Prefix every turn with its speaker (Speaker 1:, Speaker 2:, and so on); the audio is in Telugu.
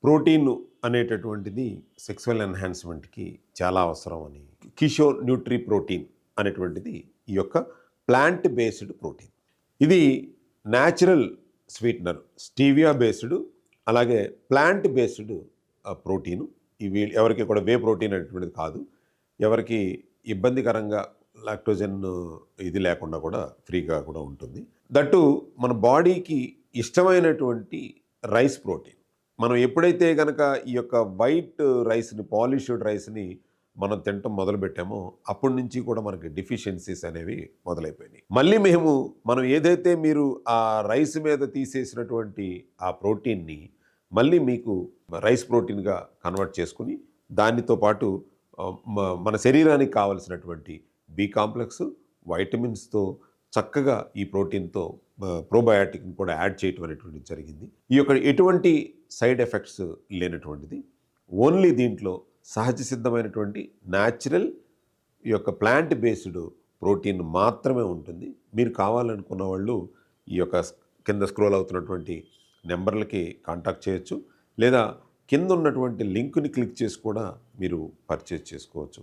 Speaker 1: ప్రోటీన్ అనేటటువంటిది సెక్సువల్ ఎన్హాన్స్మెంట్కి చాలా అవసరం అని కిషోర్ న్యూట్రీ ప్రోటీన్ అనేటువంటిది ఈ యొక్క ప్లాంట్ బేస్డ్ ప్రోటీన్. ఇది న్యాచురల్ స్వీట్నర్, స్టీవియా బేస్డ్, అలాగే ప్లాంట్ బేస్డ్ ప్రోటీను. ఇవి ఎవరికి కూడా వే ప్రోటీన్ అనేటువంటిది కాదు. ఎవరికి ఇబ్బందికరంగా లాక్టోజన్ ఇది లేకుండా కూడా ఫ్రీగా కూడా ఉంటుంది. దట్టు మన బాడీకి ఇష్టమైనటువంటి రైస్ ప్రోటీన్. మనం ఎప్పుడైతే కనుక ఈ యొక్క వైట్ రైస్ని, పాలిష్డ్ రైస్ని మనం తినటం మొదలుపెట్టామో అప్పటి నుంచి కూడా మనకి డెఫిషియన్సీస్ అనేవి మొదలైపోయినాయి. మళ్ళీ మనం ఏదైతే మీరు ఆ రైస్ మీద తీసేసినటువంటి ఆ ప్రోటీన్ని మళ్ళీ మీకు రైస్ ప్రోటీన్గా కన్వర్ట్ చేసుకుని దానితో పాటు మన శరీరానికి కావలసినటువంటి బి కాంప్లెక్స్, వైటమిన్స్తో చక్కగా ఈ ప్రోటీన్తో ప్రోబయాటిక్ని కూడా యాడ్ చేయటం అనేటువంటిది జరిగింది. ఈ యొక్క ఎటువంటి సైడ్ ఎఫెక్ట్స్ లేనటువంటిది. ఓన్లీ దీంట్లో సహజ సిద్ధమైనటువంటి న్యాచురల్ ఈ యొక్క ప్లాంట్ బేస్డ్ ప్రోటీన్ మాత్రమే ఉంటుంది. మీరు కావాలనుకున్న వాళ్ళు ఈ యొక్క కింద స్క్రోల్ అవుతున్నటువంటి నెంబర్లకి కాంటాక్ట్ చేయొచ్చు, లేదా కింద ఉన్నటువంటి లింక్ని క్లిక్ చేసి కూడా మీరు పర్చేజ్ చేసుకోవచ్చు.